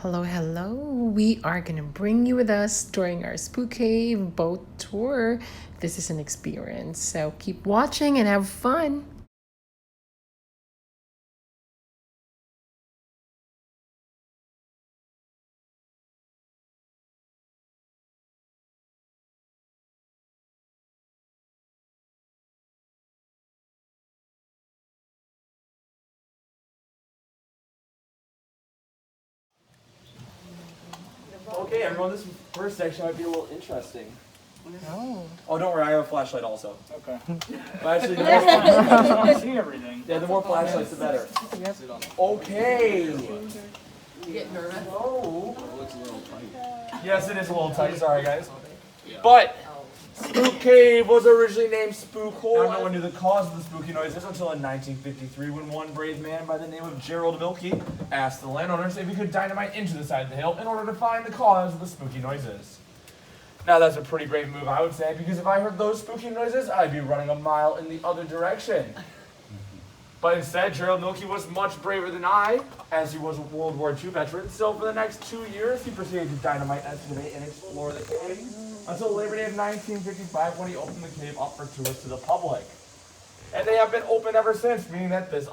Hello, hello. We are going to bring you with us during our Spook Cave boat tour. This is an experience, so keep watching and have fun. Okay, everyone, this first section might be a little interesting. Oh. Oh, don't worry, I have a flashlight also. Okay. But actually, the more flashlights, I can see everything. yeah, the more flashlights, the better. Okay. You get nervous? Oh. Yes, it is a little tight. Sorry, guys. But Spook Cave was originally named Spook Hole. No one knew the cause of the spooky noises until in 1953, when one brave man by the name of Gerald Wilkie asked the landowners if he could dynamite into the side of the hill in order to find the cause of the spooky noises. Now that's a pretty brave move, I would say, because if I heard those spooky noises, I'd be running a mile in the other direction. But instead, Gerald Wilkie was much braver than I, as he was a World War II veteran. So for the next 2 years, he proceeded to dynamite, excavate, and explore the cave until Labor Day of 1955, when he opened the cave up for tours to the public. And they have been open ever since, meaning that this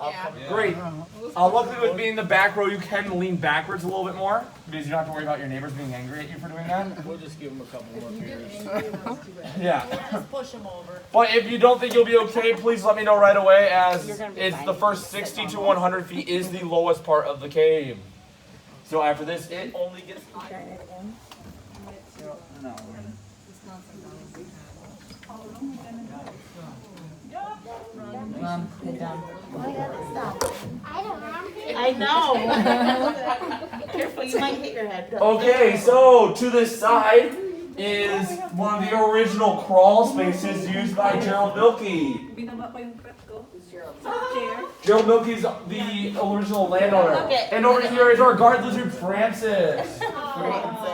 great. Luckily, with being in the back row, you can lean backwards a little bit more, because you don't have to worry about your neighbors being angry at you for doing that. We'll just give them a couple more beers. Yeah. Just push them over. But if you don't think you'll be okay, please let me know right away, as it's the first 60 to 100 feet is the lowest part of the cave. So after this, it only gets higher. No. Mom, head down. I know. Careful, you might hit your head. Okay, so to this side is one of the original crawl spaces used by Gerald Wilkie. Gerald Wilkie's the original landowner. And over here is our guard lizard, Francis.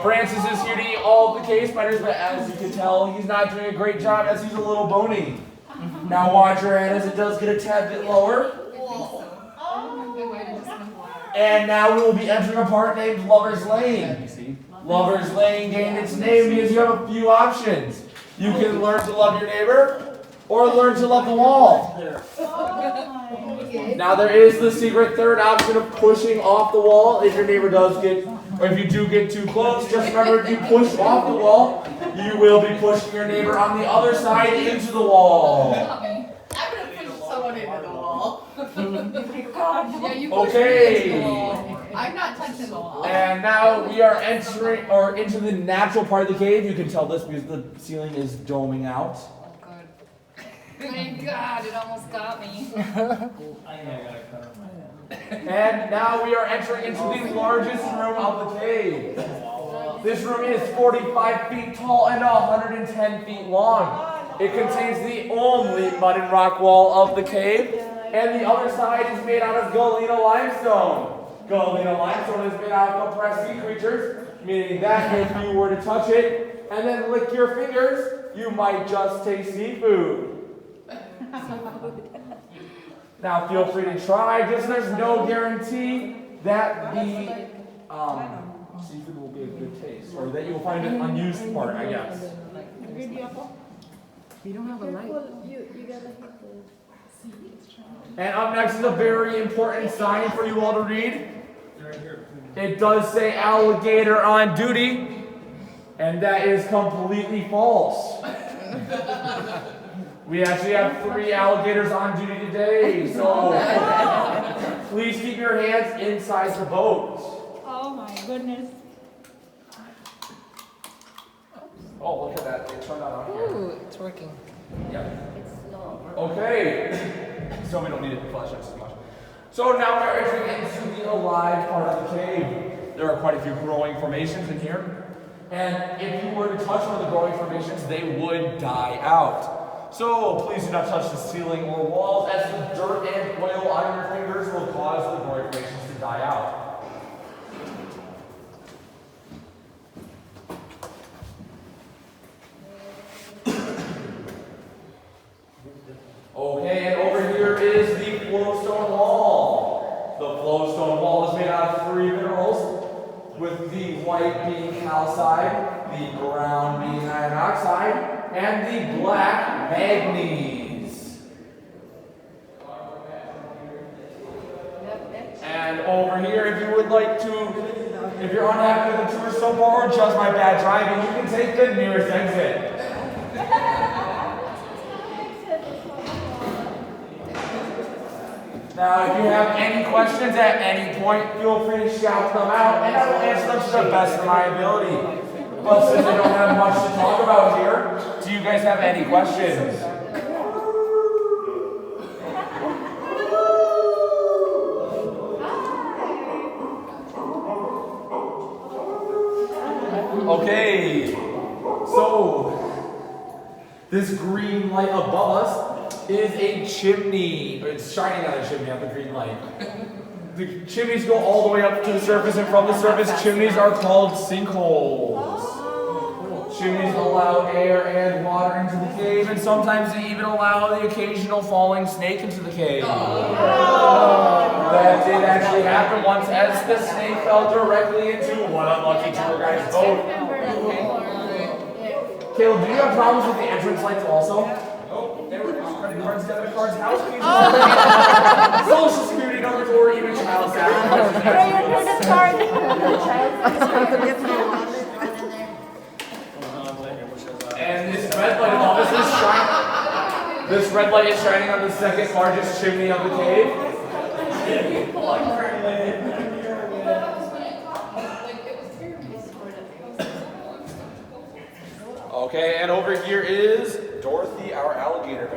Francis is here to eat all of the cave spiders, but as you can tell, he's not doing a great job as he's a little bony. Now watch your head as it does get a tad bit lower. And now we will be entering a part named Lover's Lane. Lover's Lane gained its name because you have a few options. You can learn to love your neighbor, or learn to love the wall. Now there is the secret third option of pushing off the wall. If your neighbor does get, or if you do get too close, just remember if you push off the wall, you will be pushing your neighbor on the other side into the wall. I'm gonna push someone into the wall. Yeah, you push me into Okay. the wall. I'm not touching the wall. And now we are entering or into the natural part of the cave. You can tell this because the ceiling is doming out. Oh, good. Thank God, it almost got me. And now we are entering into the largest room of the cave. This room is 45 feet tall and 110 feet long. It contains the only mud and rock wall of the cave, and the other side is made out of Galena limestone. Galena limestone is made out of compressed sea creatures, meaning that if you were to touch it and then lick your fingers, you might just taste seafood. Now feel free to try, just there's no guarantee that the seafood will be a good taste, or that you will find an unused part, I guess. You don't have a light. And up next is a very important sign for you all to read. It does say alligator on duty, and that is completely false. We actually have 3 alligators on duty today, so please keep your hands inside the boat. Oh my goodness. Oh, look at that. It turned on here. Ooh, it's working. Yep. Okay. So we don't need it to flash as much. So now we're entering into the alive part of the cave. There are quite a few growing formations in here. And if you were to touch one of the growing formations, they would die out. So please do not touch the ceiling or walls, as the dirt and oil on your fingers will cause the growing formations to die out. Okay, and over here is the flowstone wall. The flowstone wall is made out of 3 minerals with white being calcite, the brown being iron oxide, and the black manganese. And over here, if you would like to, if you're unhappy with the tour so far or just my bad driving, you can take the nearest exit. Now, if you have any questions at any point, feel free to shout them out, and I will answer them to the best of my ability. But since we don't have much to talk about here, do you guys have any questions? Okay, so this green light above us is a chimney. It's shining on a chimney on the green light. The chimneys go all the way up to the surface, and from the surface, chimneys are called sinkholes. Chimneys allow air and water into the cave, and sometimes they even allow the occasional falling snake into the cave. That did actually happen once, as the snake fell directly into one unlucky tour guide's boat. Caleb, do you have problems with the entrance lights also? Nope. They were credit cards, debit cards, house keys, Social Security numbers, or even child sacrifice. And this red light above us is shining. This red light is shining on the second largest chimney of the cave. Okay, and over here is Dorothy, our alligator.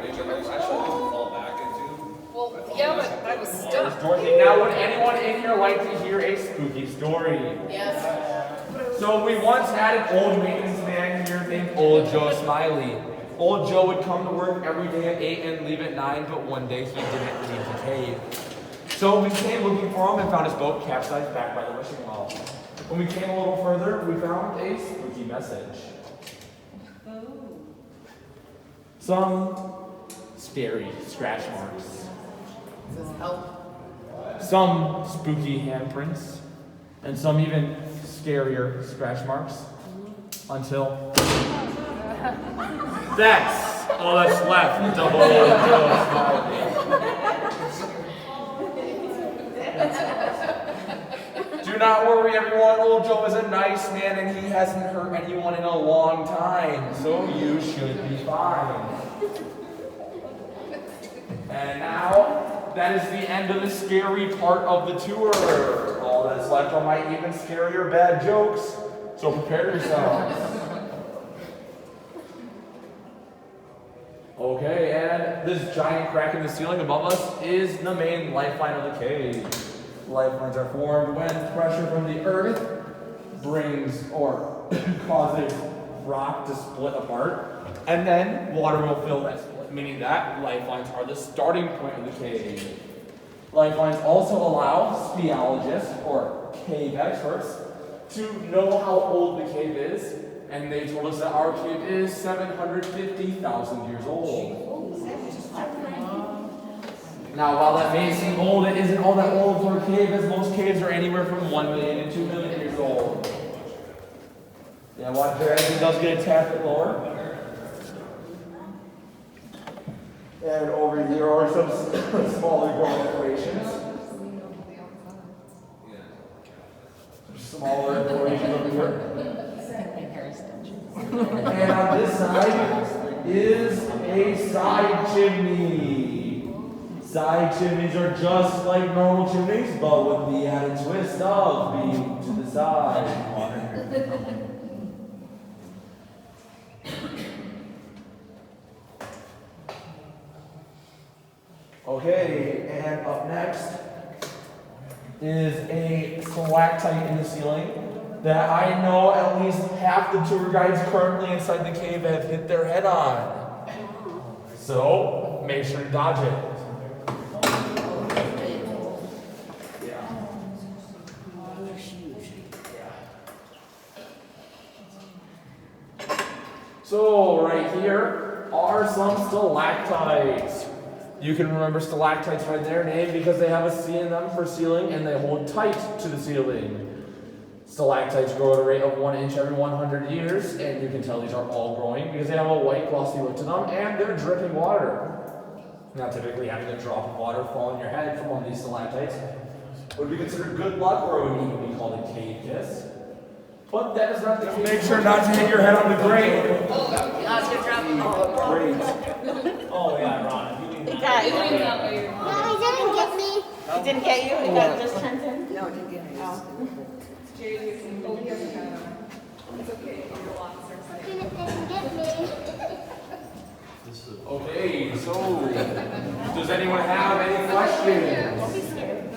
Well, yeah, but I was There's stuck. Dorothy. Now, would anyone in here like to hear a spooky story? Yes. So we once had an old maintenance man here named Old Joe Smiley. Old Joe would come to work every day at 8 and leave at 9, but one day he didn't leave the cave. So we came looking for him and found his boat capsized back by the wishing well. When we came a little further, we found a spooky message. Some scary scratch marks. Says help. Some spooky handprints. And some even scarier scratch marks. Until that's all that's left of Old Joe Smiley. Do not worry, everyone. Old Joe is a nice man and he hasn't hurt anyone in a long time, so you should be fine. And now, that is the end of the scary part of the tour. All that's left are my even scarier bad jokes, so prepare yourselves. Okay, and this giant crack in the ceiling above us is the main lifeline of the cave. Lifelines are formed when pressure from the earth brings or causes rock to split apart, and then water will fill that split, meaning that lifelines are the starting point of the cave. Lifelines also allow speleologists or cave experts to know how old the cave is, and they told us that our cave is 750,000 years old. Now, while that may seem old, it isn't all that old for a cave, as most caves are anywhere from 1 million to 2 million years old. Yeah, watch there, as it does get a tad bit lower. And over here are some smaller growing decorations. Smaller decorations over here. And on this side is a side chimney. Side chimneys are just like normal chimneys, but with the added twist of being to the side. Okay, and up next is a stalactite in the ceiling that I know at least half the tour guides currently inside the cave have hit their head on. So, make sure to dodge it. So, right here are some stalactites. You can remember stalactites by their name because they have a C in them for ceiling and they hold tight to the ceiling. Stalactites grow at a rate of 1 inch every 100 years, and you can tell these are all growing because they have a white glossy look to them, and they're dripping water. Now, typically having a drop of water fall on your head from one of these stalactites would be considered good luck, or it would even be called a cave kiss. But that is not the case. Make sure not to hit your head on the grate. Great. Oh yeah, Ron. You He got you. No, he didn't get me. He didn't get you? He got just turned in? No, it didn't get me. Kenneth didn't get me. Okay, so does anyone have any questions? Don't be scared.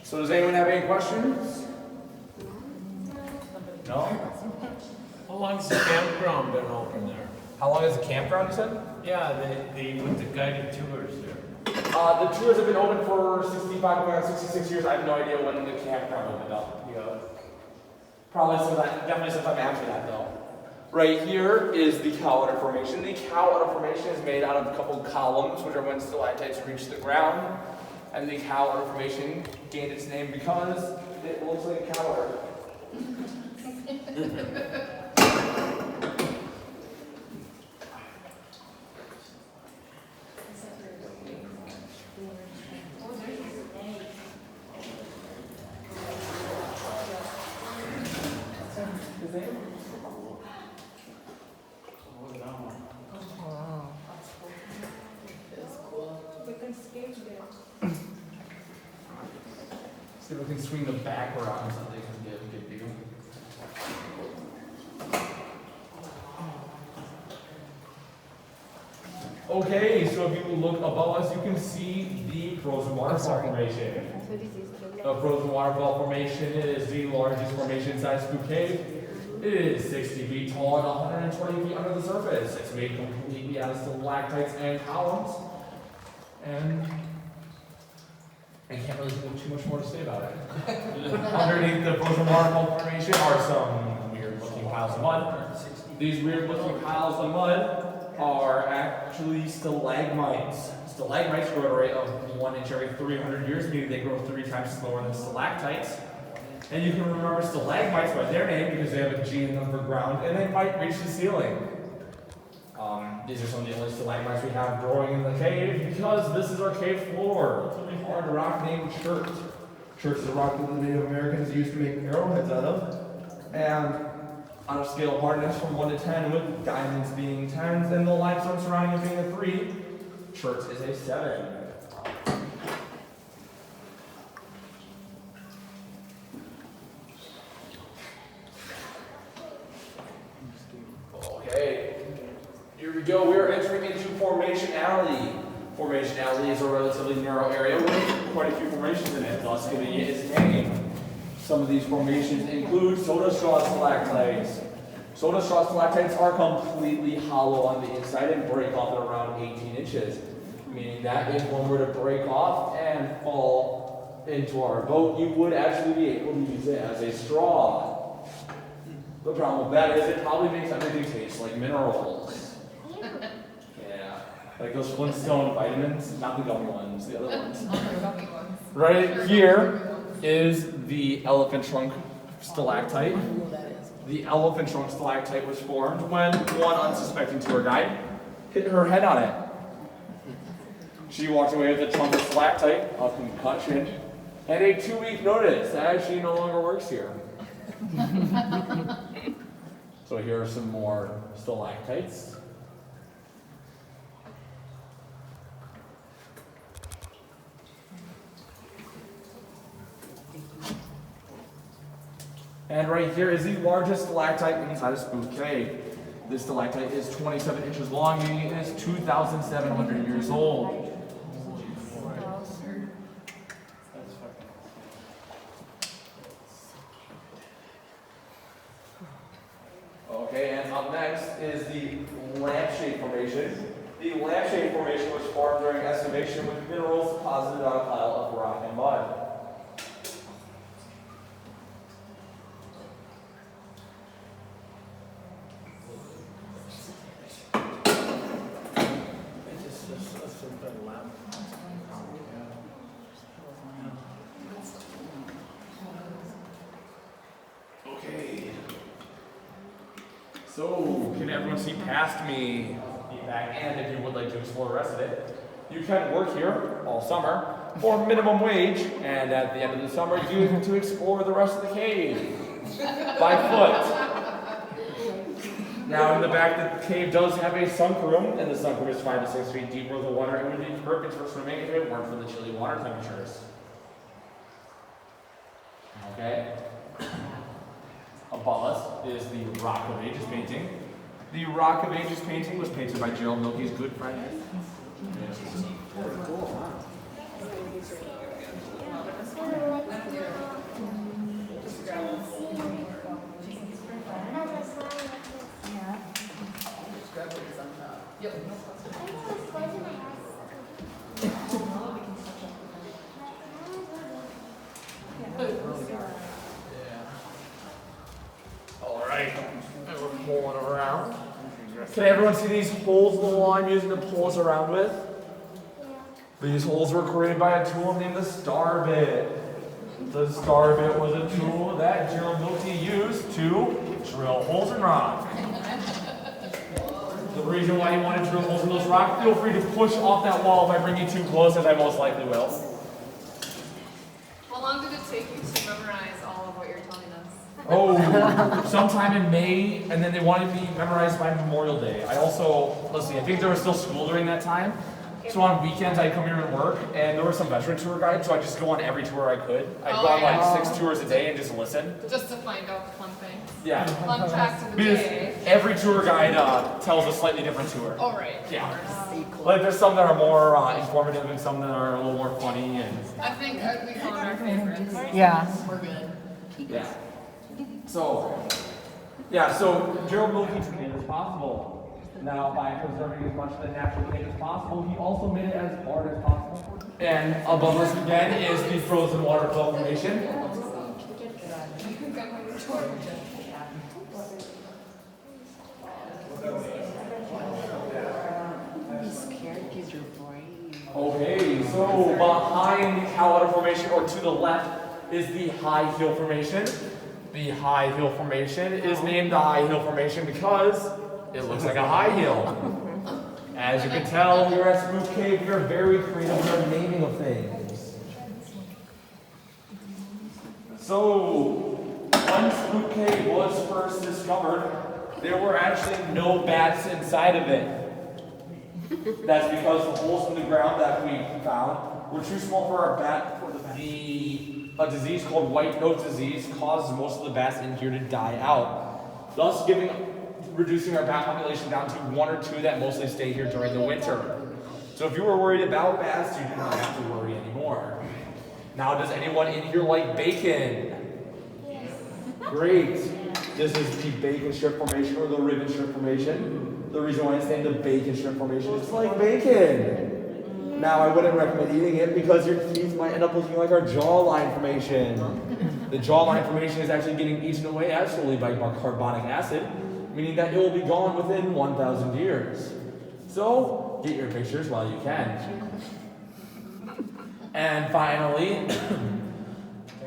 So does anyone have any questions? No? How long has the campground been open there? How long is the campground, you said? Yeah, they with the guided tours there. The tours have been open for 65, going on 66 years. I have no idea when the campground opened up. Yeah. Probably definitely sometime after that, though. Right here is the Cow Udder Formation. The Cow Udder Formation is made out of a couple columns, which are when stalactites reach the ground. And the Cow Udder Formation gained its name because it looks like a cow udder. See if we can swing the back around so they can get a good view. Okay, so if you look above us, you can see the frozen waterfall formation. The frozen waterfall formation is the largest formation inside Spook Cave. It is 60 feet tall and 120 feet under the surface. It's made completely out of stalactites and columns. And I can't really think of too much more to say about it. Underneath the frozen waterfall formation are some weird looking piles of mud. These weird looking piles of mud are actually stalagmites. Stalagmites grow at a rate of 1 inch every 300 years, meaning they grow 3 times slower than stalactites. And you can remember stalagmites by their name because they have a G in them for ground, and they might reach the ceiling. These are some of the only stalagmites we have growing in the cave because this is our cave floor. It's a really hard rock named chert. Chert is a rock that the Native Americans used to make arrowheads out of. And on a scale of hardness from 1 to 10, with diamonds being 10s and the limestone surrounding it being a 3, chert is a 7. Okay, here we go. We are entering into Formation Alley. Formation Alley is a relatively narrow area with quite a few formations in it, thus giving it its name. Some of these formations include soda straw stalactites. Soda straw stalactites are completely hollow on the inside and break off at around 18 inches, meaning that if one were to break off and fall into our boat, you would actually be able to use it as a straw. The problem with that is it probably makes everything taste like minerals. Yeah, like those Flintstone vitamins, not the gummy ones, the other ones. Right here is the elephant trunk stalactite. The elephant trunk stalactite was formed when one unsuspecting tour guide hit her head on it. She walked away with a trunk of stalactite, a concussion, and a 2-week notice that she no longer works here. So here are some more stalactites. And right here is the largest stalactite inside of Spook Cave. This stalactite is 27 inches long, meaning it is 2,700 years old. Okay, and up next is the lampshade formation. The lampshade formation was formed during excavation with minerals deposited on a pile of rock and mud. So, can everyone see past me? And if you would like to explore the rest of it, you can work here all summer for minimum wage, and at the end of the summer, you get to explore the rest of the cave by foot. Now, in the back, the cave does have a sunk room, and the sunk room is 5 to 6 feet deep where the water it would be perfect for swimming if it weren't for the chilly water temperatures. Okay? Above us is the Rock of Ages painting. The Rock of Ages painting was painted by Gerald Milky's good friend. Alright, and we're pulling around. Can everyone see these holes in the wall I'm using to pull us around with? These holes were created by a tool named the star bit. The star bit was a tool that Gerald Milky used to drill holes in rock. The reason why he wanted to drill holes in those rocks, feel free to push off that wall if I bring you too close, as I most likely will. How long did it take you to memorize all of what you're telling us? Oh, sometime in May, and then they wanted me memorized by Memorial Day. I also, let's see, I think there was still school during that time. So on weekends I'd come here and work, and there were some veteran tour guides, so I'd just go on every tour I could. I'd go on like 6 tours a day and just listen. Just to find out the fun things. Yeah. Fun facts of the Because day. every tour guide tells a slightly different tour. Oh, right. Yeah. Like there's some that are more informative and some that are a little more funny and. I think we found our favorites. Yeah. We're good. Yeah. So Gerald Milky made it as possible. Now, by preserving as much of the natural cave as possible, he also made it as hard as possible. And above us again is the frozen waterfall formation. Okay, so behind the Cowwater Formation, or to the left, is the High Hill Formation. The High Hill Formation is named the High Hill Formation because it looks like a high hill. As you can tell, here at Spook Cave, we are very creative with our naming of things. So, when Spook Cave was first discovered, there were actually no bats inside of it. That's because the holes in the ground that we found were too small for our bat. A disease called white nose disease caused most of the bats in here to die out, thus reducing our bat population down to 1 or 2 that mostly stay here during the winter. So if you were worried about bats, you do not have to worry anymore. Now, does anyone in here like bacon? Yes. Great. This is the bacon strip formation or the ribbon strip formation. The reason why it's named the bacon strip formation is it's like bacon. Now, I wouldn't recommend eating it because your teeth might end up looking like our jawline formation. The jawline formation is actually getting eaten away slowly by carbonic acid, meaning that it will be gone within 1,000 years. So, get your pictures while you can. And finally,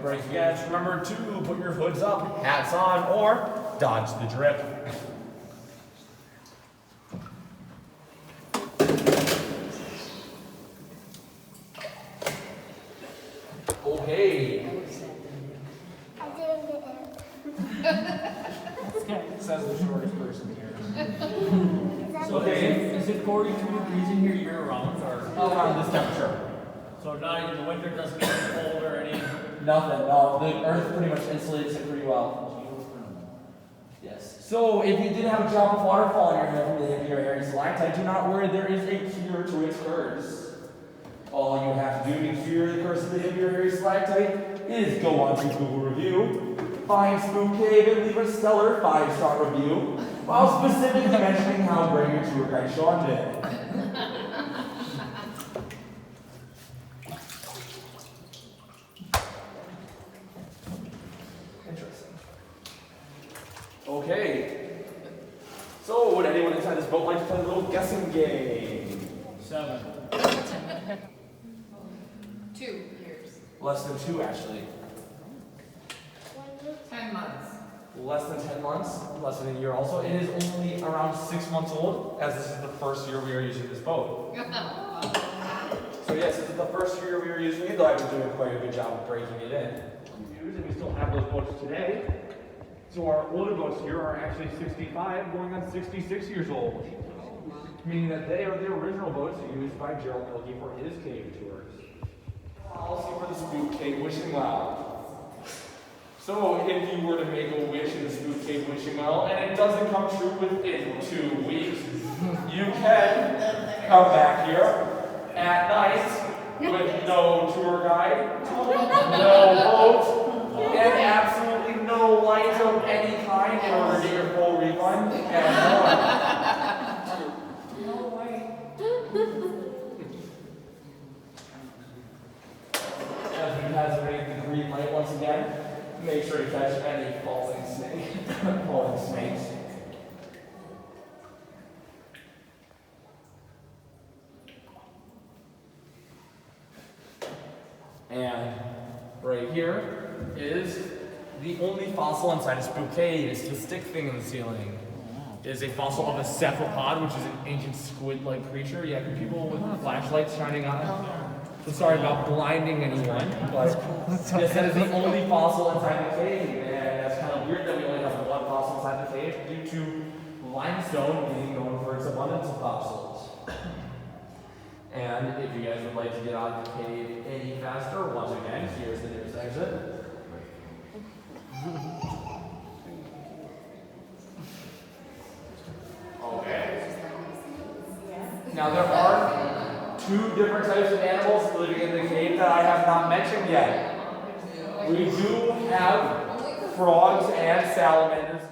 break again, remember to put your hoods up, hats on, or dodge the drip. Okay. I didn't get it. Says the shortest person here. Okay, is it 42 degrees in here year round or? Around this temperature. So not in the winter doesn't get cold or any? Nothing, no. The earth pretty much insulates it pretty well. Yes. So if you did have a drop of water falling on your head from the hip of your hairy stalactite, do not worry, there is a cure to its curse. All you have to do to cure the curse of the hip of your hairy stalactite is go on to Google Review, find Spook Cave, and leave a stellar 5-star review, while specifically mentioning how great your tour guide Sean did. Interesting. Okay. So, would anyone inside this boat like to play a little guessing game? 7. 2 years. Less than 2, actually. 10 months. less than 10 months, less than a year also. It is only around 6 months old, as this is the first year we are using this boat. So yes, this is the first year we are using it, though I've been doing quite a good job of breaking it in. And we still have those boats today. So our older boats here are actually 65, going on 66 years old. Meaning that they are the original boats used by Gerald Pilkey for his cave tours. Policy for the Spook Cave Wishing Well. So if you were to make a wish in the Spook Cave Wishing Well, and it doesn't come true within 2 weeks, you can come back here at night with no tour guide, no boat, and absolutely no lights of any kind in order to get your full refund and more. No way. As we pass the green light once again, make sure to catch any falling snakes. And right here is the only fossil inside a Spook Cave. It's the stick thing in the ceiling. It is a fossil of a cephalopod, which is an ancient squid-like creature. Yeah, people with flashlights shining on it. So sorry about blinding anyone, but yes, that is the only fossil inside the cave. And that's kind of weird that we only have one fossil inside the cave due to limestone being known for its abundance of fossils. And if you guys would like to get out of the cave any faster, once again, here's the nearest exit. Okay. Now there are 2 different types of animals living in the cave that I have not mentioned yet. We do have frogs and salamanders.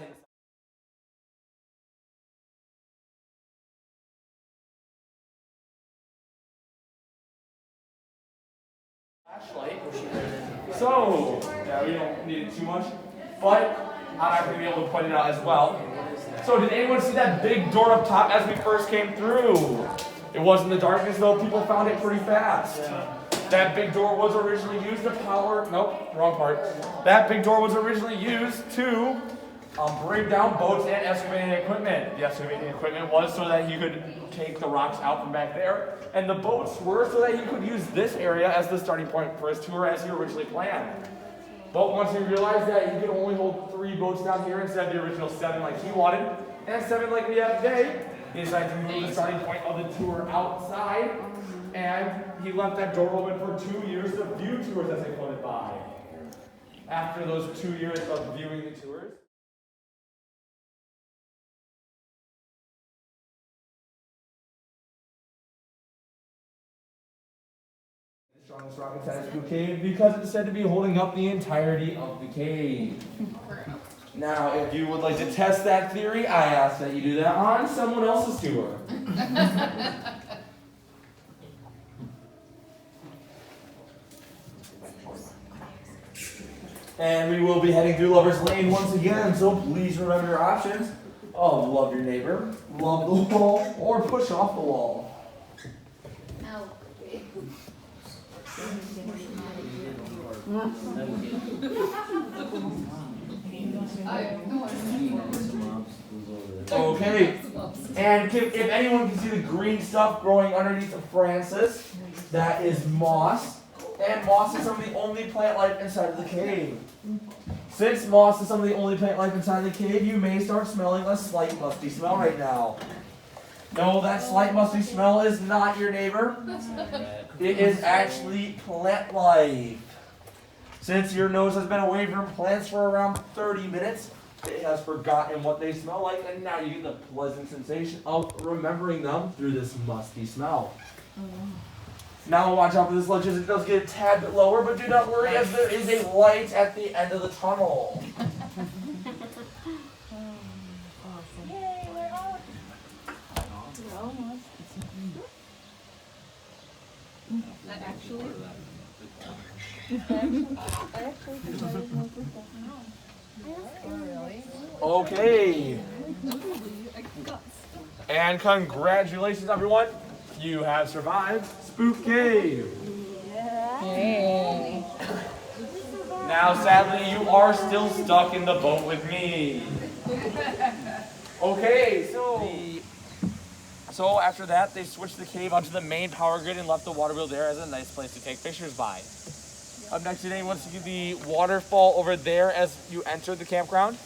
Flashlight. So, yeah, we don't need it too much, but I'm not going to be able to point it out as well. So, did anyone see that big door up top as we first came through? It was in the darkness, though. People found it pretty fast. Yeah. That big door was originally used to power. Nope, wrong part. That big door was originally used to break down boats and excavating equipment. The excavating equipment was so that you could take the rocks out from back there, and the boats were so that you could use this area as the starting point for his tour as he originally planned. But once he realized that he could only hold 3 boats down here instead of the original 7 like he wanted, and 7 like we have today, he decided to move the starting point of the tour outside, and he left that door open for 2 years to view tours as they floated by. After those 2 years of viewing the tours, the strongest rock inside Spook Cave because it's said to be holding up the entirety of the cave. Now, if you would like to test that theory, I ask that you do that on someone else's tour. And we will be heading through Lover's Lane once again, so please remember your options of love your neighbor, love the wall, or push off the wall. Okay, and if anyone can see the green stuff growing underneath of Francis, that is moss. And moss is some of the only plant life inside of the cave. Since moss is some of the only plant life inside the cave, you may start smelling a slight musty smell right now. No, that slight musty smell is not your neighbor. It is actually plant life. Since your nose has been away from plants for around 30 minutes, it has forgotten what they smell like, and now you get the pleasant sensation of remembering them through this musty smell. Now watch out for this ledge as it does get a tad bit lower, but do not worry as there is a light at the end of the tunnel. Yay, we're out. We're almost. That actually. I actually think that is more perfect. Oh, really? Okay. And congratulations, everyone. You have survived Spook Cave. Yay. Now now, sadly, you are still stuck in the boat with me. Okay, so after that, they switched the cave onto the main power grid and left the water wheel there as a nice place to take pictures by. Up next today, once you see the waterfall over there as you enter the campground.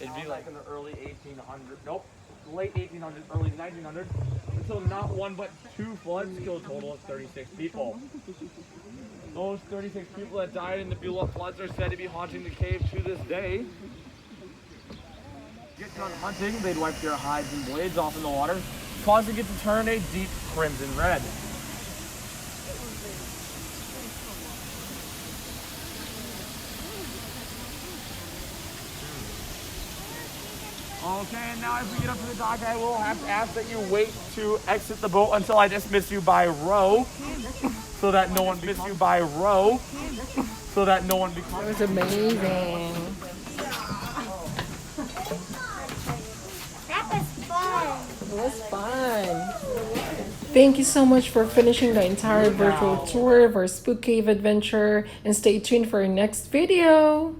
It'd be like in the early 1800s, nope, late 1800s, early 1900s, until not one but two floods killed a total of 36 people. Those 36 people that died in the Beulah floods are said to be haunting the cave to this day. Get done hunting, they'd wipe their hides and blades off in the water, causing it to turn a deep crimson red. Okay, and now as we get up to the dock, I will have to ask that you wait to exit the boat until I dismiss you by row, so that no one becomes you by row, so that no one becomes. It was amazing. That was fun. It was fun. Thank you so much for finishing the entire virtual tour of our Spook Cave adventure, and stay tuned for our next video.